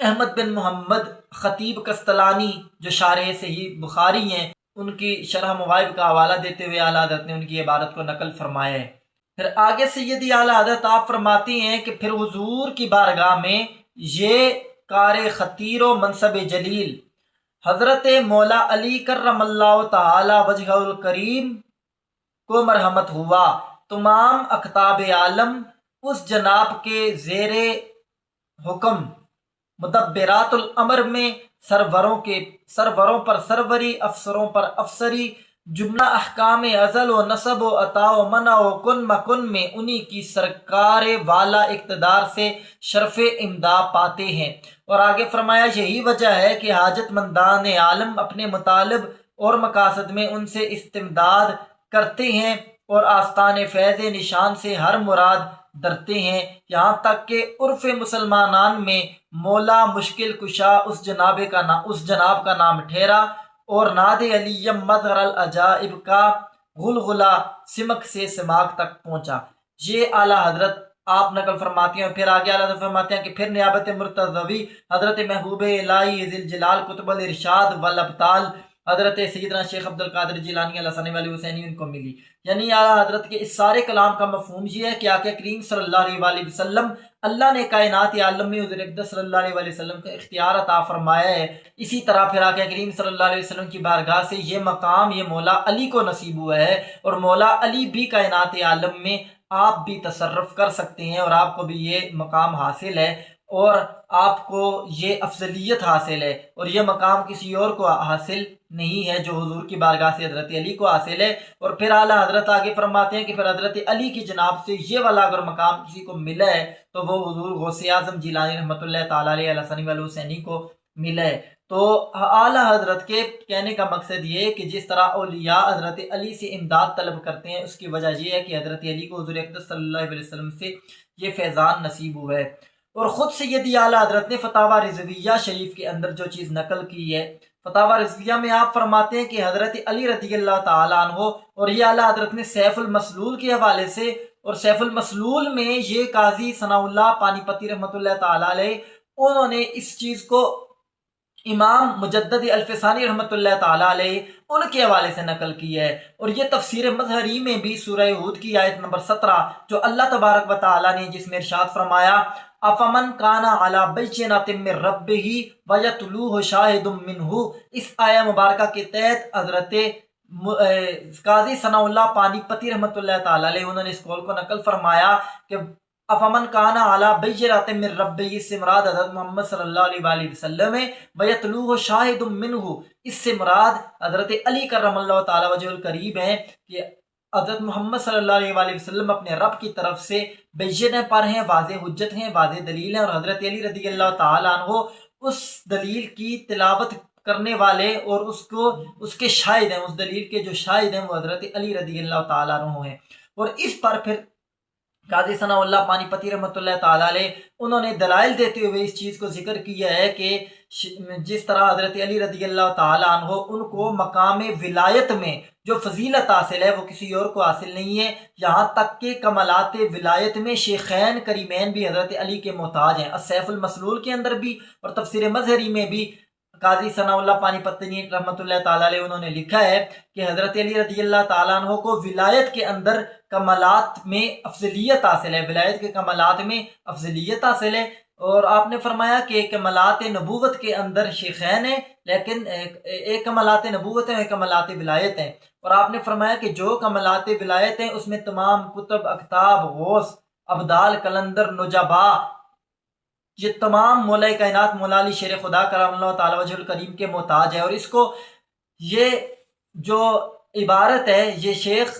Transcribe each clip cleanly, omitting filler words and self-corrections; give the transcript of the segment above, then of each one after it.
احمد بن محمد خطیب کستلانی جو شارح صحیح بخاری ہیں، ان کی شرح مواہب کا حوالہ دیتے ہوئے اعلیٰ حضرت نے ان کی عبارت کو نقل فرمایا ہے۔ پھر آگے سیدی اعلیٰ حضرت آپ فرماتی ہیں کہ پھر حضور کی بارگاہ میں یہ کار خطیر و منصب جلیل حضرت مولا علی کرم اللہ تعالی وجہ الکریم کو مرحمت ہوا۔ تمام اقطاب عالم اس جناب کے زیر حکم مدبرات الامر میں سروروں پر سروری، افسروں پر افسری، جملہ احکام ازل و نصب و عطا و منع و کن مکن میں انہی کی سرکار والا اقتدار سے شرف امداد پاتے ہیں۔ اور آگے فرمایا یہی وجہ ہے کہ حاجت مندان عالم اپنے مطالب اور مقاصد میں ان سے استمداد کرتے ہیں اور آستان فیض نشان سے ہر مراد درتے ہیں، یہاں تک کہ عرف مسلمانان میں مولا مشکل کشا اس جناب کا نام ٹھہرا اور ناد علیم مظہر العجائب کا غلغلہ سمک سے سماک تک پہنچا۔ یہ اعلیٰ حضرت آپ نقل فرماتے ہیں۔ پھر آگے اعلیٰ حضرت فرماتے ہیں کہ پھر نیابت مرتضوی حضرت محبوب الہی ذی الجلال قطب الارشاد والابطال حضرت سیدنا شیخ عبد القادر جیلانی علیہ السلام علیہ حسینی ان کو ملی۔ یعنی اعلیٰ حضرت کے اس سارے کلام کا مفہوم یہ ہے کہ آقا کریم صلی اللہ علیہ وآلہ وسلم اللہ نے کائنات عالم میں حضور اقدس صلی اللہ علیہ وآلہ وسلم کا اختیار عطا فرمایا ہے۔ اسی طرح پھر آقا کریم صلی اللہ علیہ وسلم کی بارگاہ سے یہ مقام یہ مولا علی کو نصیب ہوا ہے، اور مولا علی بھی کائنات عالم میں آپ بھی تصرف کر سکتے ہیں، اور آپ کو بھی یہ مقام حاصل ہے، اور آپ کو یہ افضلیت حاصل ہے، اور یہ مقام کسی اور کو حاصل نہیں ہے جو حضور کی بارگاہ سے حضرت علی کو حاصل ہے۔ اور پھر اعلیٰ حضرت آگے فرماتے ہیں کہ پھر حضرت علی کی جناب سے یہ والا اگر مقام کسی کو ملا ہے تو وہ حضور غوث اعظم جیلانی رحمۃ اللہ تعالیٰ علیہ الحسنی علیہ حسینی کو ملا ہے۔ تو اعلیٰ حضرت کے کہنے کا مقصد یہ ہے کہ جس طرح اولیاء حضرت علی سے امداد طلب کرتے ہیں، اس کی وجہ یہ ہے کہ حضرت علی کو حضور اقدس صلی اللہ علیہ وسلم سے یہ فیضان نصیب ہوا ہے۔ اور خود سیدی اعلیٰ حضرت نے فتاوی رضویہ شریف کے اندر جو چیز نقل کی ہے، فتاوی رضویہ میں آپ فرماتے ہیں کہ حضرت علی رضی اللہ تعالیٰ عنہ، اور یہ اعلیٰ حضرت نے سیف المسلول کے حوالے سے، اور سیف المسلول میں یہ قاضی ثناء اللہ پانی پتی رحمۃ اللہ تعالیٰ علیہ انہوں نے اس چیز کو امام مجدد الفسانی رحمۃ اللہ تعالیٰ علیہ ان کے حوالے سے نقل کی ہے۔ اور یہ تفسیر مظہری میں بھی سورہ ہود کی آیت نمبر 17 جو اللہ تبارک و تعالیٰ نے جس میں ارشاد فرمایا افمن کانا علی بینۃ من ربہ ویتلوہ شاہد منہ، اس آیہ مبارکہ کے تحت حضرت قاضی ثناء اللہ پانی پتی رحمۃ اللہ تعالیٰ علیہ انہوں نے اس قول کو نقل فرمایا کہ افمن کانا علی بینۃ من ربہ، اس سے مراد حضرت محمد صلی اللہ علیہ وآلہ وسلم ہے، ویتلوہ شاہد منہ، اس سے مراد حضرت علی کرم اللہ تعالی وجہ الکریم ہے کہ حضرت محمد صلی اللہ علیہ وآلہ وسلم اپنے رب کی طرف سے بینہ پر ہیں، واضح حجت ہیں، واضح دلیل ہیں، اور حضرت علی رضی اللہ تعالیٰ عنہ اس دلیل کی تلاوت کرنے والے اور اس کے شاہد ہیں، اس دلیل کے جو شاہد ہیں وہ حضرت علی رضی اللہ تعالیٰ عنہ ہیں۔ اور اس پر پھر قاضی ثناء اللہ پانی پتی رحمۃ اللہ تعالیٰ علیہ انہوں نے دلائل دیتے ہوئے اس چیز کو ذکر کیا ہے کہ جس طرح حضرت علی رضی اللہ تعالیٰ عنہ ان کو مقام ولایت میں جو فضیلت حاصل ہے وہ کسی اور کو حاصل نہیں ہے، یہاں تک کہ کمالات ولایت میں شیخین کریمین بھی حضرت علی کے محتاج ہیں۔ السیف المسلول کے اندر بھی اور تفسیر مظہری میں بھی قاضی ثناء اللہ پانی پتی رحمۃ اللہ تعالیٰ علیہ انہوں نے لکھا ہے کہ حضرت علی رضی اللہ تعالیٰ عنہ کو ولایت کے اندر کمالات میں افضلیت حاصل ہے، ولایت کے کمالات میں افضلیت حاصل ہے۔ اور آپ نے فرمایا کہ کمالات نبوت کے اندر شیخین ہیں، لیکن ایک کمالات نبوت ہیں، ایک کمالات ولایت ہیں۔ اور آپ نے فرمایا کہ جو کمالات ولایت ہیں اس میں تمام کتب، اقطاب، غوث، ابدال، کلندر، نجبا، یہ تمام مولا کائنات مولا علی شیر خدا کرم اللہ تعالی وجہ الکریم کے محتاج ہے۔ اور اس کو یہ جو عبارت ہے یہ شیخ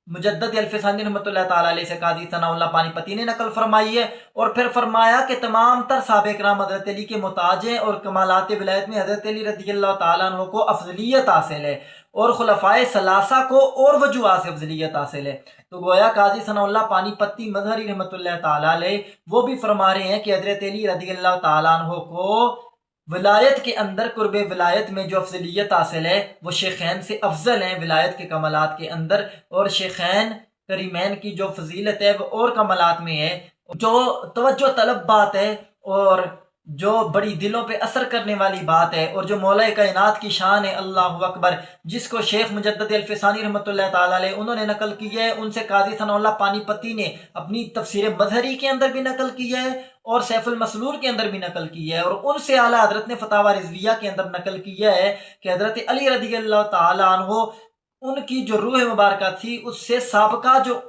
مجدد الفسانی رحمۃ اللہ تعالیٰ علیہ سے قاضی ثناء اللہ پانی پتی نے نقل فرمائی ہے۔ اور پھر فرمایا کہ تمام تر صحابہ کرام حضرت علی کے محتاج ہیں، اور کمالات ولایت میں حضرت علی رضی اللہ تعالیٰ عنہ کو افضلیت حاصل ہے، اور خلفائے ثلاثہ کو اور وجوہات سے افضلیت حاصل ہے۔ تو گویا قاضی ثناء اللہ پانی پتی مظہری رحمۃ اللہ تعالیٰ علیہ وہ بھی فرما رہے ہیں کہ حضرت علی رضی اللہ تعالیٰ عنہ کو ولایت کے اندر قرب ولایت میں جو افضلیت حاصل ہے وہ شیخین سے افضل ہیں ولایت کے کمالات کے اندر، اور شیخین کریمین کی جو فضیلت ہے وہ اور کمالات میں ہے۔ جو توجہ طلب بات ہے اور جو بڑی دلوں پہ اثر کرنے والی بات ہے، اور جو مولا کائنات کی شان ہے، اللہ اکبر، جس کو شیخ مجدد الفسانی رحمۃ اللہ تعالیٰ علیہ انہوں نے نقل کیا ہے، ان سے قاضی ثناء اللہ پانی پتی نے اپنی تفسیر مظہری کے اندر بھی نقل کیا ہے اور سیف المسلول کے اندر بھی نقل کیا ہے، اور ان سے اعلیٰ حضرت نے فتاوی رضویہ کے اندر نقل کیا ہے کہ حضرت علی رضی اللہ تعالیٰ عنہ ان کی جو روح مبارکہ تھی اس سے سابقہ جو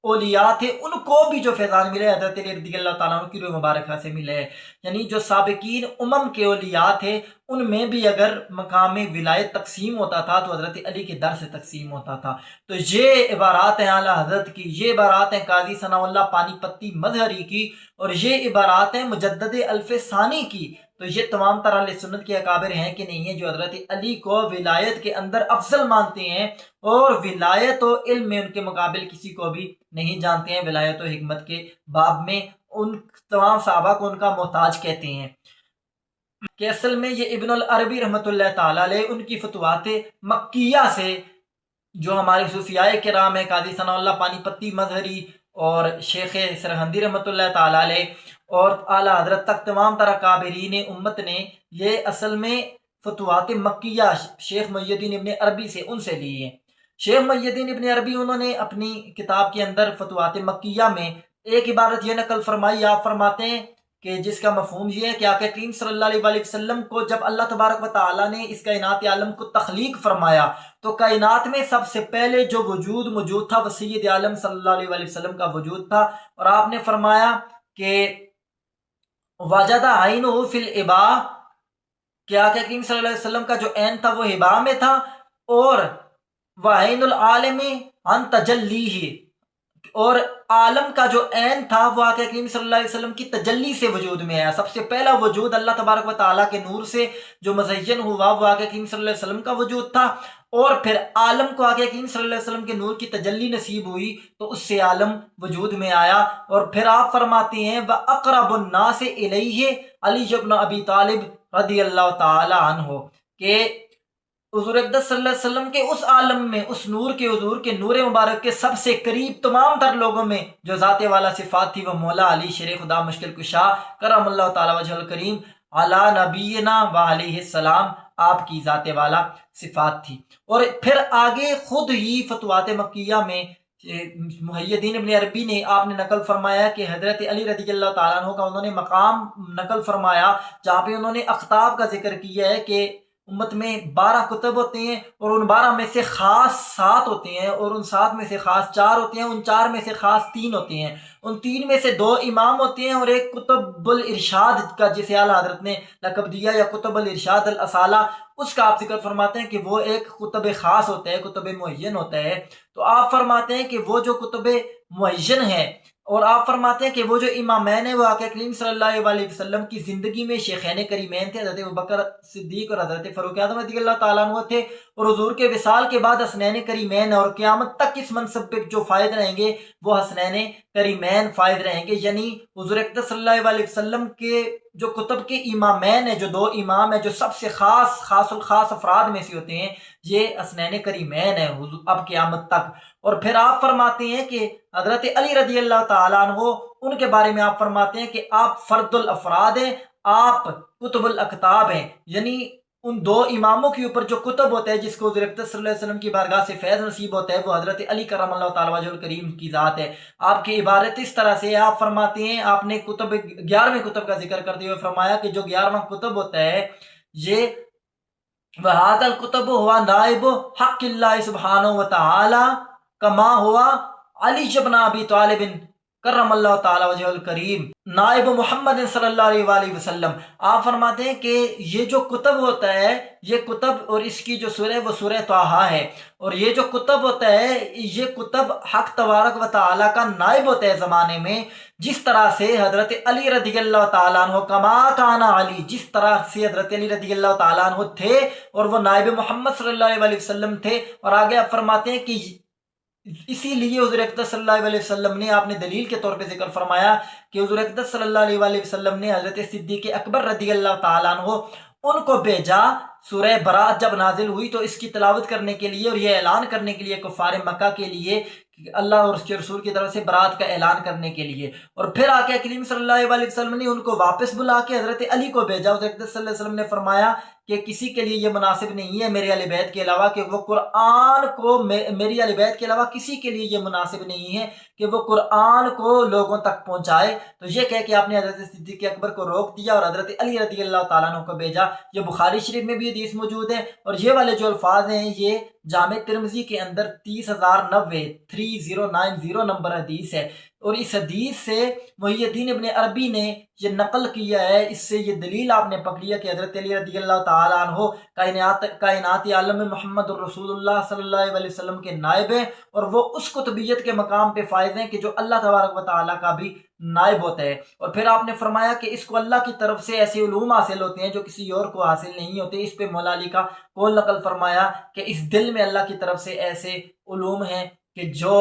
اولیاء تھے ان کو بھی جو فیضان ملے حضرت علی رضی اللہ تعالیٰ عنہ کی روح مبارکہ سے ملے، یعنی جو سابقین امم کے اولیاء تھے ان میں بھی اگر مقام ولایت تقسیم ہوتا تھا تو حضرت علی کے در سے تقسیم ہوتا تھا۔ تو یہ عبارات ہیں اعلیٰ حضرت کی، یہ عبارات ہیں قاضی ثناء اللہ پانی پتی مظہری کی، اور یہ عبارات ہیں مجدد الفسانی کی۔ تو یہ تمام تر اہل سنت کے اکابر ہیں کہ نہیں ہیں جو حضرت علی کو ولایت کے اندر افضل مانتے ہیں، اور ولایت و علم میں ان کے مقابل کسی کو بھی نہیں جانتے ہیں، ولایت و حکمت کے باب میں ان تمام صحابہ کو ان کا محتاج کہتے ہیں، کہ اصل میں یہ ابن العربی رحمۃ اللہ تعالیٰ علیہ ان کی فتوحات مکیہ سے جو ہمارے صوفیاء کرام ہیں، قاضی ثناء اللہ پانی پتی مظہری اور شیخ سرہندی رحمۃ اللہ تعالیٰ علیہ اور اعلیٰ حضرت تک تمام طرح کابرین امت نے یہ اصل میں فتوحات مکیہ شیخ محی الدین ابن عربی سے ان سے لی ہیں۔ شیخ محی الدین ابن عربی انہوں نے اپنی کتاب کے اندر فتوحات مکیہ میں ایک عبارت یہ نقل فرمائی، آپ فرماتے ہیں کہ جس کا مفہوم یہ ہے کہ آقا کریم صلی اللہ علیہ وآلہ وسلم کو جب اللہ تبارک و تعالیٰ نے اس کائنات عالم کو تخلیق فرمایا تو کائنات میں سب سے پہلے جو وجود موجود تھا وہ سید عالم صلی اللہ علیہ وآلہ وسلم کا وجود تھا، اور آپ نے فرمایا کہ وجد عینہ فی الابا، کہ آقا کریم صلی اللہ علیہ وسلم کا جو عین تھا وہ ہبا میں تھا، اور وعین العالم عن تجلیہ، اور عالم کا جو عین تھا وہ آقا کریم صلی اللہ علیہ وسلم کی تجلی سے وجود میں آیا۔ سب سے پہلا وجود اللہ تبارک و تعالیٰ کے نور سے جو مزین ہوا وہ آقا کریم صلی اللہ علیہ وسلم کا وجود تھا، اور پھر عالم کو آقا کریم صلی اللہ علیہ وسلم کے نور کی تجلی نصیب ہوئی تو اس سے عالم وجود میں آیا۔ اور پھر آپ فرماتے ہیں وَأَقْرَبُ النَّاسِ إِلَيْهِ علی بن ابی طالب رضی اللہ تعالی عنہ، کہ حضور اقدس صلی اللہ علیہ وسلم کے اس عالم میں، اس نور کے، حضور کے نور مبارک کے سب سے قریب تمام تر لوگوں میں جو ذات والا صفات تھی وہ مولا علی شیر خدا مشکل کشا کرم اللہ تعالی وجہ الکریم علی نبینا و علیہ السلام، آپ کی ذات والا صفات تھی۔ اور پھر آگے خود ہی فتوحات مکیہ میں محی الدین ابن عربی نے آپ نے نقل فرمایا کہ حضرت علی رضی اللہ تعالیٰ عنہ کا انہوں نے مقام نقل فرمایا جہاں پہ انہوں نے اقطاب کا ذکر کیا ہے کہ امت میں 12 کتب ہوتے ہیں، اور ان 12 میں سے خاص 7 ہوتے ہیں، اور ان 7 میں سے خاص 4 ہوتے ہیں، ان 4 میں سے خاص 3 ہوتے ہیں، ان 3 میں سے 2 امام ہوتے ہیں، اور ایک کتب الارشاد کا جسے اعلیٰ حضرت نے لقب دیا یا کتب الارشاد الاصالہ، اس کا آپ ذکر فرماتے ہیں کہ وہ ایک کتب خاص ہوتا ہے، کتب معین ہوتا ہے۔ تو آپ فرماتے ہیں کہ وہ جو کتب معین ہے، اور آپ فرماتے ہیں کہ وہ جو امامین ہیں وہ آقا کریم صلی اللہ علیہ وسلم کی زندگی میں شیخین کریمین تھے، حضرت ابوبکر صدیق اور حضرت فاروق اعظم رضی اللہ تعالیٰ عنہ تھے، اور حضور کے وصال کے بعد حسنین کریمین، اور قیامت تک اس منصب پہ جو فائد رہیں گے وہ حسنین کریمین فائد رہیں گے، یعنی حضور اقدس صلی اللہ علیہ وسلم کے جو کتب کے امامین ہیں، جو 2 امام ہیں جو سب سے خاص الخاص افراد میں سے ہوتے ہیں، یہ حسنین کریمین ہیں اب قیامت تک۔ اور پھر آپ فرماتے ہیں کہ حضرت علی رضی اللہ تعالیٰ عنہ ان کے بارے میں آپ فرماتے ہیں کہ آپ فرد الافراد ہیں، آپ کتب الاکتاب ہیں، یعنی ان 2 اماموں کے اوپر جو کتب ہوتا ہے جس کو حضور اقدس صلی اللہ علیہ وسلم کی بارگاہ سے فیض نصیب ہوتا ہے وہ حضرت علی کرم اللہ تعالی وجہ الکریم کی ذات ہے۔ آپ کی عبارت اس طرح سے آپ فرماتے ہیں، آپ نے کتب 11ویں کتب کا ذکر کرتے ہوئے فرمایا کہ جو 11واں کتب ہوتا ہے یہ وَهَذَا الْكُتُبُ هُوَ نَائِبُ حق اللہ سبحانہ وتعالی کما ہوا علی ابن ابی طالب کرم اللہ تعالی وجہ الکریم نائب محمد صلی اللہ علیہ وآلہ وسلم۔ آپ فرماتے ہیں کہ یہ جو کتب ہوتا ہے، یہ کتب اور اس کی جو سورہ وہ سورہ طٰہٰ ہے، اور یہ جو کتب ہوتا ہے یہ کتب حق تبارک و تعالیٰ کا نائب ہوتا ہے زمانے میں، جس طرح سے حضرت علی رضی اللہ تعالیٰ عنہ کما کان علی، جس طرح سے حضرت علی رضی اللہ تعالیٰ عنہ تھے اور وہ نائب محمد صلی اللہ علیہ وسلم تھے۔ اور آگے آپ فرماتے ہیں کہ اسی لیے حضور اقدس صلی اللہ علیہ وسلم نے، آپ نے دلیل کے طور پہ ذکر فرمایا کہ حضور اقدس صلی اللہ علیہ وسلم نے حضرت صدیق اکبر رضی اللہ تعالیٰ عنہ ان کو بھیجا سورہ برات جب نازل ہوئی تو اس کی تلاوت کرنے کے لیے اور یہ اعلان کرنے کے لیے کفار مکہ کے لیے کہ اللہ اور اس کے رسول کی طرف سے برات کا اعلان کرنے کے لیے، اور پھر آقا کریم صلی اللہ علیہ وسلم نے ان کو واپس بلا کے حضرت علی کو بھیجا۔ حضرت صلی اللہ علیہ وسلم نے فرمایا کہ کسی کے لیے یہ مناسب نہیں ہے میرے اہل بیت کے علاوہ کہ وہ قرآن کو، میری اہل بیت کے علاوہ کسی کے لیے یہ مناسب نہیں ہے کہ وہ قرآن کو لوگوں تک پہنچائے۔ تو یہ کہہ کہ آپ نے حضرت صدیق اکبر کو روک دیا اور حضرت علی رضی اللہ تعالیٰ عنہ کو بھیجا۔ یہ بخاری شریف میں بھی حدیث موجود ہے، اور یہ والے جو الفاظ ہیں یہ جامع ترمذی کے اندر 30,090 3090 نمبر حدیث ہے، اور اس حدیث سے محی الدین ابن عربی نے یہ نقل کیا ہے۔ اس سے یہ دلیل آپ نے پکڑی ہے کہ حضرت علی رضی اللہ تعالیٰ عنہ کائناتی عالم محمد الرسول اللہ صلی اللہ علیہ وسلم کے نائب ہیں، اور وہ اس قطبیت کے مقام پہ فائز ہیں کہ جو اللہ تبارک و تعالیٰ کا بھی نائب ہوتا ہے۔ اور پھر آپ نے فرمایا کہ اس کو اللہ کی طرف سے ایسے علوم حاصل ہوتے ہیں جو کسی اور کو حاصل نہیں ہوتے۔ اس پہ مولا علی کا قول نقل فرمایا کہ اس دل میں اللہ کی طرف سے ایسے علوم ہیں کہ جو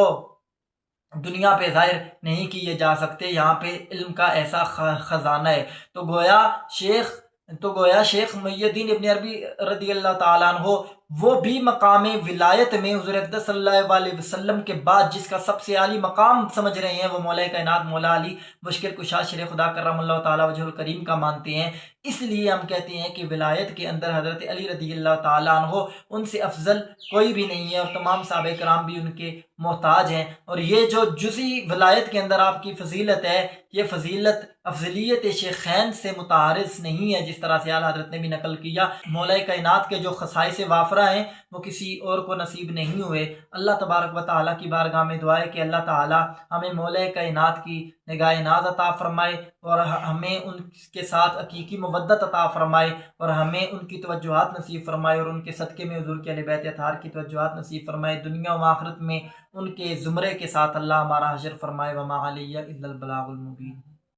دنیا پہ ظاہر نہیں کیے جا سکتے، یہاں پہ علم کا ایسا خزانہ ہے۔ تو گویا شیخ محی الدین ابن عربی رضی اللہ تعالیٰ عنہ وہ بھی مقام ولایت میں حضور اقدس صلی اللہ علیہ وسلم کے بعد جس کا سب سے عالی مقام سمجھ رہے ہیں، وہ مولا کائنات مولا علی مشکل کشا شیر خدا کرم اللہ تعالیٰ وجہ الکریم کا مانتے ہیں۔ اس لیے ہم کہتے ہیں کہ ولایت کے اندر حضرت علی رضی اللہ تعالیٰ عنہ ان سے افضل کوئی بھی نہیں ہے، اور تمام صحابہ کرام بھی ان کے محتاج ہیں۔ اور یہ جو جزئی ولایت کے اندر آپ کی فضیلت ہے، یہ فضیلت افضلیت شیخین سے متعارض نہیں ہے، جس طرح سے اعلیٰ حضرت نے بھی نقل کیا۔ مولا کائنات کے جو خصائص وافرہ ہیں وہ کسی اور کو نصیب نہیں ہوئے۔ اللہ تبارک و تعالیٰ کی بارگاہ میں دعا ہے کہ اللہ تعالیٰ ہمیں مولا کائنات کی نگاہ ناز عطا فرمائے، اور ہمیں ان کے ساتھ حقیقی مودت عطا فرمائے، اور ہمیں ان کی توجہات نصیب فرمائے، اور ان کے صدقے میں حضور کے اہل بیت اطہار کی توجہات نصیب فرمائے۔ دنیا و آخرت میں ان کے زمرے کے ساتھ اللہ ہمارا حشر فرمائے۔ وما علیہ الا البلاغ المبین۔